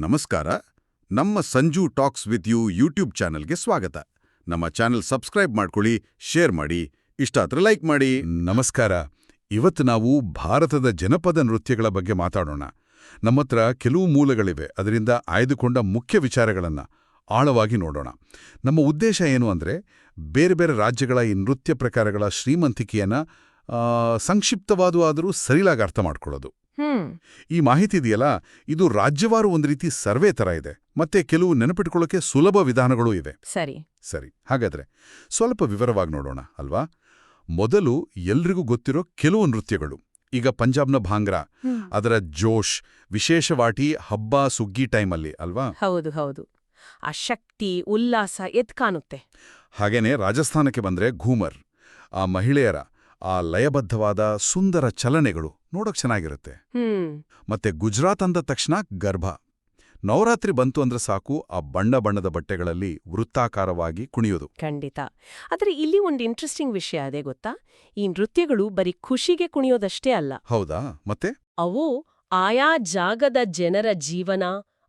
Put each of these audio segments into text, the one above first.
ನಮಸ್ಕಾರ. ನಮ್ಮ Sanju talks with you YouTube ಚಾನೆಲ್ಗೆ ಸ್ವಾಗತ. ನಮ್ಮ ಚಾನೆಲ್ ಸಬ್ಸ್ಕ್ರೈಬ್ ಮಾಡ್ಕೊಳ್ಳಿ, ಶೇರ್ ಮಾಡಿ, ಇಷ್ಟ ಆದ್ರೆ ಲೈಕ್ ಮಾಡಿ. ನಮಸ್ಕಾರ. ಇವತ್ತು ನಾವು ಭಾರತದ ಜನಪದ ನೃತ್ಯಗಳ ಬಗ್ಗೆ ಮಾತಾಡೋಣ. ನಮ್ಮತ್ರ ಕೆಲವು ಮೂಲಗಳಿವೆ, ಅದರಿಂದ ಆಯ್ದುಕೊಂಡ ಮುಖ್ಯ ವಿಚಾರಗಳನ್ನ ಆಳವಾಗಿ ನೋಡೋಣ. ನಮ್ಮ ಉದ್ದೇಶ ಏನು ಅಂದ್ರೆ, ಬೇರೆ ಬೇರೆ ರಾಜ್ಯಗಳ ಈ ನೃತ್ಯ ಪ್ರಕಾರಗಳ ಶ್ರೀಮಂತಿಕೆಯನ್ನ ಸಂಕ್ಷಿಪ್ತವಾದ ಆದರೂ ಸರಿಯಾಗಿ ಅರ್ಥ ಮಾಡ್ಕೊಳ್ಳೋದು. ಈ ಮಾಹಿತಿ ಇದೆಯಲ್ಲ, ಇದು ರಾಜ್ಯವಾರು ಒಂದು ರೀತಿ ಸರ್ವೆ ತರ ಇದೆ, ಮತ್ತೆ ಕೆಲವು ನೆನಪಿಟ್ಕೊಳ್ಳೋಕೆ ಸುಲಭ ವಿಧಾನಗಳೂ ಇವೆ. ಸರಿ, ಹಾಗಾದ್ರೆ ಸ್ವಲ್ಪ ವಿವರವಾಗಿ ನೋಡೋಣ ಅಲ್ವಾ. ಮೊದಲು ಎಲ್ರಿಗೂ ಗೊತ್ತಿರೋ ಕೆಲವು ನೃತ್ಯಗಳು. ಈಗ ಪಂಜಾಬ್ನ ಭಾಂಗ್ರಾ, ಅದರ ಜೋಶ್ ವಿಶೇಷವಾಟಿ ಹಬ್ಬ ಸುಗ್ಗಿ ಟೈಮಲ್ಲಿ ಅಲ್ವಾ. ಹೌದು, ಆ ಶಕ್ತಿ ಉಲ್ಲಾಸ ಎತ್ಕಾಣುತ್ತೆ. ಹಾಗೇನೆ ರಾಜಸ್ಥಾನಕ್ಕೆ ಬಂದ್ರೆ ಘೂಮರ್, ಆ ಮಹಿಳೆಯರ ಆ ಲಯಬದ್ಧವಾದ ಸುಂದರ ಚಲನೆಗಳು ನೋಡೋಕ್ ಚೆನ್ನಾಗಿರುತ್ತೆ. ಮತ್ತೆ ಗುಜರಾತ್ ಅಂದ ತಕ್ಷಣ ಗರ್ಭ. ನವರಾತ್ರಿ ಬಂತು ಅಂದ್ರೆ ಸಾಕು, ಆ ಬಣ್ಣ ಬಣ್ಣದ ಬಟ್ಟೆಗಳಲ್ಲಿ ವೃತ್ತಾಕಾರವಾಗಿ ಕುಣಿಯೋದು. ಖಂಡಿತ. ಆದ್ರೆ ಇಲ್ಲಿ ಒಂದು ಇಂಟ್ರೆಸ್ಟಿಂಗ್ ವಿಷಯ ಅದೇ ಗೊತ್ತಾ, ಈ ನೃತ್ಯಗಳು ಬರೀ ಖುಷಿಗೆ ಕುಣಿಯೋದಷ್ಟೇ ಅಲ್ಲ. ಹೌದಾ? ಮತ್ತೆ ಅವು ಆಯಾ ಜಾಗದ ಜನರ ಜೀವನ,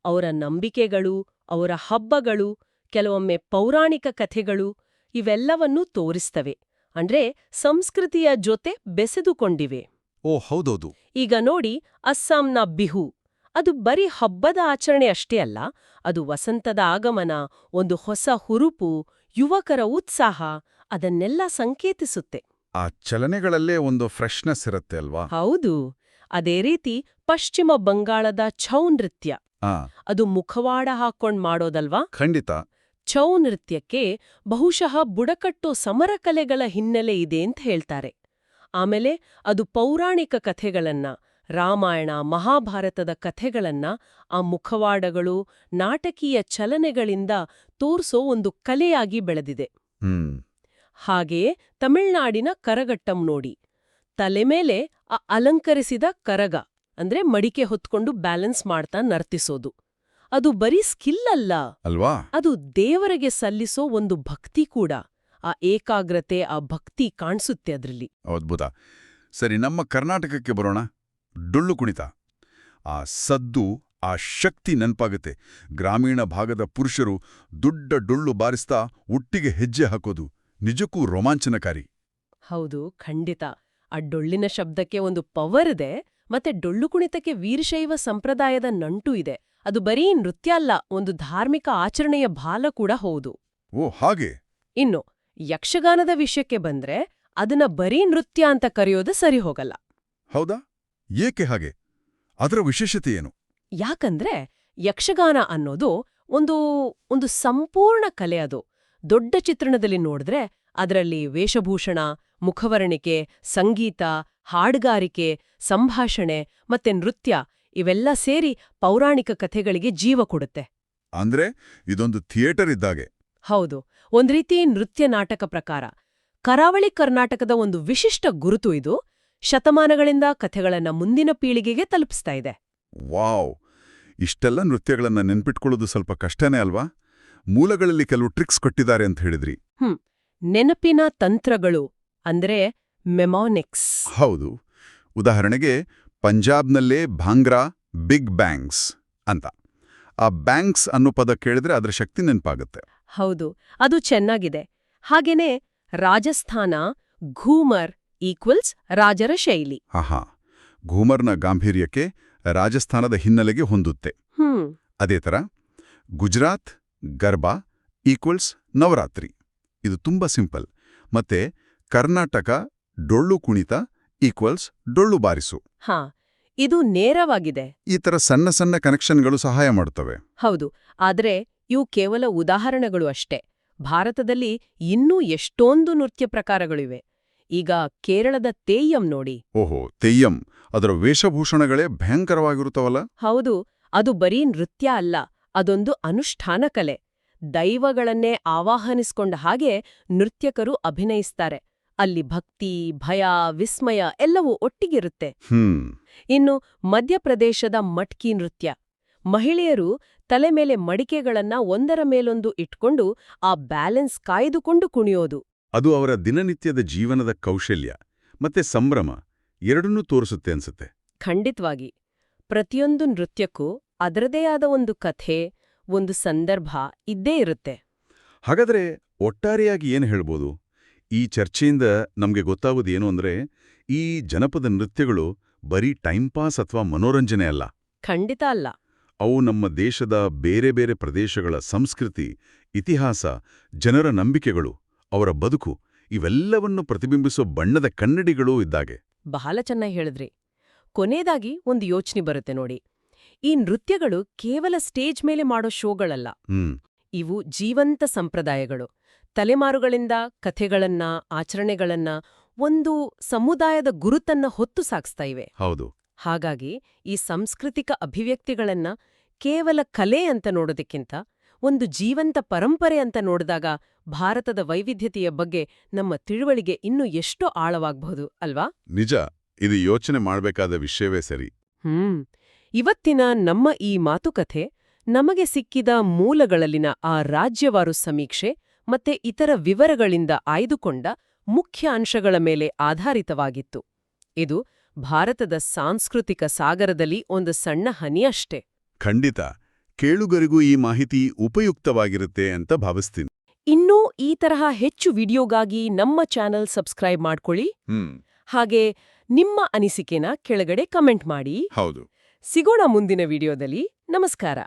ಅವರ ನಂಬಿಕೆಗಳು, ಅವರ ಹಬ್ಬಗಳು, ಕೆಲವೊಮ್ಮೆ ಪೌರಾಣಿಕ ಕಥೆಗಳು ಇವೆಲ್ಲವನ್ನೂ ತೋರಿಸ್ತವೆ. ಅಂದ್ರೆ ಸಂಸ್ಕೃತಿಯ ಜೊತೆ ಬೆಸೆದುಕೊಂಡಿವೆ. ಓ ಹೌದೌದು. ಈಗ ನೋಡಿ, ಅಸ್ಸಾಂನ ಬಿಹು, ಅದು ಬರೀ ಹಬ್ಬದ ಆಚರಣೆ ಅಷ್ಟೇ ಅಲ್ಲ, ಅದು ವಸಂತದ ಆಗಮನ, ಒಂದು ಹೊಸ ಹುರುಪು, ಯುವಕರ ಉತ್ಸಾಹ, ಅದನ್ನೆಲ್ಲ ಸಂಕೇತಿಸುತ್ತೆ. ಆ ಚಲನೆಗಳಲ್ಲೇ ಒಂದು ಫ್ರೆಶ್ನೆಸ್ ಇರುತ್ತೆ ಅಲ್ವಾ. ಹೌದು. ಅದೇ ರೀತಿ ಪಶ್ಚಿಮ ಬಂಗಾಳದ ಛೌ ನೃತ್ಯ, ಅದು ಮುಖವಾಡ ಹಾಕೊಂಡ್ ಮಾಡೋದಲ್ವಾ. ಖಂಡಿತ. ಛೌ ನೃತ್ಯಕ್ಕೆ ಬಹುಶಃ ಬುಡಕಟ್ಟು ಸಮರಕಲೆಗಳ ಹಿನ್ನೆಲೆ ಇದೆ ಅಂತ ಹೇಳ್ತಾರೆ. ಆಮೇಲೆ ಅದು ಪೌರಾಣಿಕ ಕಥೆಗಳನ್ನ, ರಾಮಾಯಣ ಮಹಾಭಾರತದ ಕಥೆಗಳನ್ನ ಆ ಮುಖವಾಡಗಳು, ನಾಟಕೀಯ ಚಲನೆಗಳಿಂದ ತೋರ್ಸೋ ಒಂದು ಕಲೆಯಾಗಿ ಬೆಳೆದಿದೆ. ಹಾಗೆಯೇ ತಮಿಳ್ನಾಡಿನ ಕರಗಟ್ಟಂ ನೋಡಿ, ತಲೆ ಮೇಲೆ ಆ ಅಲಂಕರಿಸಿದ ಕರಗ ಅಂದ್ರೆ ಮಡಿಕೆ ಹೊತ್ಕೊಂಡು ಬ್ಯಾಲೆನ್ಸ್ ಮಾಡ್ತಾ ನರ್ತಿಸೋದು. ಅದು ಬರೀ ಸ್ಕಿಲ್ ಅಲ್ಲ ಅಲ್ವಾ, ಅದು ದೇವರಿಗೆ ಸಲ್ಲಿಸೋ ಒಂದು ಭಕ್ತಿ ಕೂಡ. ಆ ಏಕಾಗ್ರತೆ, ಆ ಭಕ್ತಿ ಕಾಣಿಸುತ್ತೆ ಅದ್ರಲ್ಲಿ. ಅದ್ಭುತ. ಸರಿ, ನಮ್ಮ ಕರ್ನಾಟಕಕ್ಕೆ ಬರೋಣ. ಡೊಳ್ಳು ಕುಣಿತ, ಆ ಸದ್ದು, ಆ ಶಕ್ತಿ ನೆನಪಾಗುತ್ತೆ. ಗ್ರಾಮೀಣ ಭಾಗದ ಪುರುಷರು ದೊಡ್ಡ ಡೊಳ್ಳು ಬಾರಿಸ್ತಾ ಒಟ್ಟಿಗೆ ಹೆಜ್ಜೆ ಹಾಕೋದು ನಿಜಕ್ಕೂ ರೋಮಾಂಚನಕಾರಿ. ಹೌದು, ಖಂಡಿತ. ಆ ಡೊಳ್ಳಿನ ಶಬ್ದಕ್ಕೆ ಒಂದು ಪವರ್ ಇದೆ. ಮತ್ತೆ ಡೊಳ್ಳು ಕುಣಿತಕ್ಕೆ ವೀರಶೈವ ಸಂಪ್ರದಾಯದ ನಂಟು ಇದೆ. ಅದು ಬರೀ ನೃತ್ಯ ಅಲ್ಲ, ಒಂದು ಧಾರ್ಮಿಕ ಆಚರಣೆಯ ಭಾಗ ಕೂಡ ಹೌದು. ಓ ಹಾಗೆ. ಇನ್ನು ಯಕ್ಷಗಾನದ ವಿಷಯಕ್ಕೆ ಬಂದ್ರೆ, ಅದನ್ನ ಬರೀ ನೃತ್ಯ ಅಂತ ಕರೆಯೋದು ಸರಿ ಹೋಗಲ್ಲ. ಹೌದಾ? ಏಕೆ ಹಾಗೆ? ಅದರ ವಿಶೇಷತೆ ಏನು? ಯಾಕಂದ್ರೆ ಯಕ್ಷಗಾನ ಅನ್ನೋದು ಒಂದು ಸಂಪೂರ್ಣ ಕಲೆ. ಅದು ದೊಡ್ಡ ಚಿತ್ರಣದಲ್ಲಿ ನೋಡಿದ್ರೆ ಅದರಲ್ಲಿ ವೇಷಭೂಷಣ, ಮುಖವರ್ಣಿಕೆ, ಸಂಗೀತ, ಹಾಡುಗಾರಿಕೆ, ಸಂಭಾಷಣೆ ಮತ್ತೆ ನೃತ್ಯ ಇವೆಲ್ಲ ಸೇರಿ ಪೌರಾಣಿಕ ಕಥೆಗಳಿಗೆ ಜೀವ ಕೊಡುತ್ತೆ. ಅಂದ್ರೆ ಇದೊಂದು ಥಿಯೇಟರ್ ಇದ್ದಾಗೆ. ಹೌದು, ಒಂದ್ ರೀತಿ ನೃತ್ಯ ನಾಟಕ ಪ್ರಕಾರ. ಕರಾವಳಿ ಕರ್ನಾಟಕದ ಒಂದು ವಿಶಿಷ್ಟ ಗುರುತು ಇದು. ಶತಮಾನಗಳಿಂದ ಕಥೆಗಳನ್ನ ಮುಂದಿನ ಪೀಳಿಗೆಗೆ ತಲುಪಿಸ್ತಾ ಇದೆ. ವಾವ್! ಇಷ್ಟೆಲ್ಲ ನೃತ್ಯಗಳನ್ನ ನೆನ್ಪಿಟ್ಕೊಳ್ಳೋದು ಸ್ವಲ್ಪ ಕಷ್ಟನೇ ಅಲ್ವಾ? ಮೂಲಗಳಲ್ಲಿ ಕೆಲವು ಟ್ರಿಕ್ಸ್ ಕೊಟ್ಟಿದ್ದಾರೆ ಅಂತ ಹೇಳಿದ್ರಿ. ನೆನಪಿನ ತಂತ್ರಗಳು ಅಂದ್ರೆ ಮೆಮಾನಿಕ್ಸ್. ಹೌದು. ಉದಾಹರಣೆಗೆ ಪಂಜಾಬ್ನಲ್ಲೇ ಭಾಂಗ್ರಾ ಬಿಗ್ ಬ್ಯಾಂಗ್ಸ್ ಅಂತ. ಆ ಬ್ಯಾಂಗ್ಸ್ ಅನ್ನೋ ಪದ ಕೇಳಿದ್ರೆ ಅದರ ಶಕ್ತಿ ನೆನಪಾಗುತ್ತೆ. ಹೌದು, ಅದು ಚೆನ್ನಾಗಿದೆ. ಹಾಗೇನೆ ರಾಜಸ್ಥಾನ ಘೂಮರ್ ಈಕ್ವಲ್ಸ್ ರಾಜರ ಶೈಲಿ. ಆಹಾ, ಘೂಮರ್ನ ಗಾಂಭೀರ್ಯಕ್ಕೆ ರಾಜಸ್ಥಾನದ ಹಿನ್ನೆಲೆಗೆ ಹೊಂದುತ್ತೆ. ಅದೇ ತರ ಗುಜರಾತ್ ಗರ್ಬಾ ಈಕ್ವಲ್ಸ್ ನವರಾತ್ರಿ. ಇದು ತುಂಬಾ ಸಿಂಪಲ್. ಮತ್ತೆ ಕರ್ನಾಟಕ ಡೊಳ್ಳು ಕುಣಿತ ಈಕ್ವಲ್ಸ್ ಡೊಳ್ಳು ಬಾರಿಸು. ಇದು ನೇರವಾಗಿದೆ. ಈ ತರ ಸಣ್ಣ ಸಣ್ಣ ಕನೆಕ್ಷನ್ಗಳು ಸಹಾಯ ಮಾಡುತ್ತವೆ. ಹೌದು, ಆದ್ರೆ ಇವು ಕೇವಲ ಉದಾಹರಣೆಗಳು ಅಷ್ಟೇ. ಭಾರತದಲ್ಲಿ ಇನ್ನೂ ಎಷ್ಟೊಂದು ನೃತ್ಯ ಪ್ರಕಾರಗಳಿವೆ. ಈಗ ಕೇರಳದ ತೇಯ್ಯಂ ನೋಡಿ. ಓಹೋ, ತೆಯ್ಯಂ. ಅದರ ವೇಷಭೂಷಣಗಳೇ ಭಯಂಕರವಾಗಿರುತ್ತವಲ್ಲ. ಹೌದು, ಅದು ಬರೀ ನೃತ್ಯ ಅಲ್ಲ, ಅದೊಂದು ಅನುಷ್ಠಾನ ಕಲೆ. ದೈವಗಳನ್ನೇ ಆವಾಹನಿಸ್ಕೊಂಡ ಹಾಗೆ ನೃತ್ಯಕರು ಅಭಿನಯಿಸ್ತಾರೆ. ಅಲ್ಲಿ ಭಕ್ತಿ, ಭಯ, ವಿಸ್ಮಯ ಎಲ್ಲವೂ ಒಟ್ಟಿಗಿರುತ್ತೆ. ಇನ್ನು ಮಧ್ಯಪ್ರದೇಶದ ಮಟ್ಕಿ ನೃತ್ಯ. ಮಹಿಳೆಯರು ತಲೆ ಮೇಲೆ ಮಡಿಕೆಗಳನ್ನ ಒಂದರ ಮೇಲೊಂದು ಇಟ್ಕೊಂಡು ಆ ಬ್ಯಾಲೆನ್ಸ್ ಕಾಯ್ದುಕೊಂಡು ಕುಣಿಯೋದು. ಅದು ಅವರ ದಿನನಿತ್ಯದ ಜೀವನದ ಕೌಶಲ್ಯ ಮತ್ತೆ ಸಂಭ್ರಮ ಎರಡನ್ನೂ ತೋರಿಸುತ್ತೆ ಅನ್ಸುತ್ತೆ. ಖಂಡಿತವಾಗಿ. ಪ್ರತಿಯೊಂದು ನೃತ್ಯಕ್ಕೂ ಅದರದೇ ಆದ ಒಂದು ಕಥೆ, ಒಂದು ಸಂದರ್ಭ ಇದ್ದೇ ಇರುತ್ತೆ. ಹಾಗಾದ್ರೆ ಒಟ್ಟಾರೆಯಾಗಿ ಏನು ಹೇಳ್ಬೋದು? ಈ ಚರ್ಚೆಯಿಂದ ನಮಗೆ ಗೊತ್ತಾಗೋದು ಏನು ಅಂದ್ರೆ, ಈ ಜನಪದ ನೃತ್ಯಗಳು ಬರೀ ಟೈಮ್ ಪಾಸ್ ಅಥವಾ ಮನೋರಂಜನೆ ಅಲ್ಲ. ಖಂಡಿತ ಅಲ್ಲ. ಅವು ನಮ್ಮ ದೇಶದ ಬೇರೆ ಬೇರೆ ಪ್ರದೇಶಗಳ ಸಂಸ್ಕೃತಿ, ಇತಿಹಾಸ, ಜನರ ನಂಬಿಕೆಗಳು, ಅವರ ಬದುಕು ಇವೆಲ್ಲವನ್ನು ಪ್ರತಿಬಿಂಬಿಸೋ ಬಣ್ಣದ ಕನ್ನಡಿಗಳೂ ಇದ್ದಾಗೆ. ಬಹಳ ಚೆನ್ನಾಗಿ ಹೇಳಿದ್ರಿ. ಕೊನೆಯದಾಗಿ ಒಂದು ಯೋಚನೆ ಬರುತ್ತೆ ನೋಡಿ. ಈ ನೃತ್ಯಗಳು ಕೇವಲ ಸ್ಟೇಜ್ ಮೇಲೆ ಮಾಡೋ ಶೋಗಳಲ್ಲ. ಇವು ಜೀವಂತ ಸಂಪ್ರದಾಯಗಳು. ತಲೆಮಾರುಗಳಿಂದ ಕಥೆಗಳನ್ನ, ಆಚರಣೆಗಳನ್ನ, ಒಂದು ಸಮುದಾಯದ ಗುರುತನ್ನ ಹೊತ್ತು ಸಾಗಿಸ್ತಾ ಇವೆ. ಹೌದು. ಹಾಗಾಗಿ ಈ ಸಾಂಸ್ಕೃತಿಕ ಅಭಿವ್ಯಕ್ತಿಗಳನ್ನ ಕೇವಲ ಕಲೆ ಅಂತ ನೋಡೋದಕ್ಕಿಂತ ಒಂದು ಜೀವಂತ ಪರಂಪರೆ ಅಂತ ನೋಡಿದಾಗ ಭಾರತದ ವೈವಿಧ್ಯತೆಯ ಬಗ್ಗೆ ನಮ್ಮ ತಿಳುವಳಿಕೆ ಇನ್ನೂ ಎಷ್ಟೋ ಆಳವಾಗಬಹುದು ಅಲ್ವಾ? ನಿಜ. ಇದು ಯೋಚನೆ ಮಾಡಬೇಕಾದ ವಿಷಯವೇ ಸರಿ. ಇವತ್ತಿನ ನಮ್ಮ ಈ ಮಾತುಕತೆ ನಮಗೆ ಸಿಕ್ಕಿದ ಮೂಲಗಳಲ್ಲಿನ ಆ ರಾಜ್ಯವಾರು ಸಮೀಕ್ಷೆ ಮತ್ತೆ ಇತರ ವಿವರಗಳಿಂದ ಆಯ್ದುಕೊಂಡ ಮುಖ್ಯ ಅಂಶಗಳ ಮೇಲೆ ಆಧಾರಿತವಾಗಿತ್ತು. ಇದು ಭಾರತದ ಸಾಂಸ್ಕೃತಿಕ ಸಾಗರದಲ್ಲಿ ಒಂದು ಸಣ್ಣ ಹನಿಯಷ್ಟೇ. ಖಂಡಿತ. ಕೇಳುಗರಿಗೂ ಈ ಮಾಹಿತಿ ಉಪಯುಕ್ತವಾಗಿರುತ್ತೆ ಅಂತ ಭಾವಿಸ್ತೀನಿ. ಇನ್ನೂ ಈ ತರಹ ಹೆಚ್ಚು ವಿಡಿಯೋಗಾಗಿ ನಮ್ಮ ಚಾನೆಲ್ ಸಬ್ಸ್ಕ್ರೈಬ್ ಮಾಡ್ಕೊಳ್ಳಿ. ಹಾಗೆ ನಿಮ್ಮ ಅನಿಸಿಕೆನ ಕೆಳಗಡೆ ಕಮೆಂಟ್ ಮಾಡಿ. ಹೌದು. ಸಿಗೋಣ ಮುಂದಿನ ವಿಡಿಯೋದಲ್ಲಿ. ನಮಸ್ಕಾರ.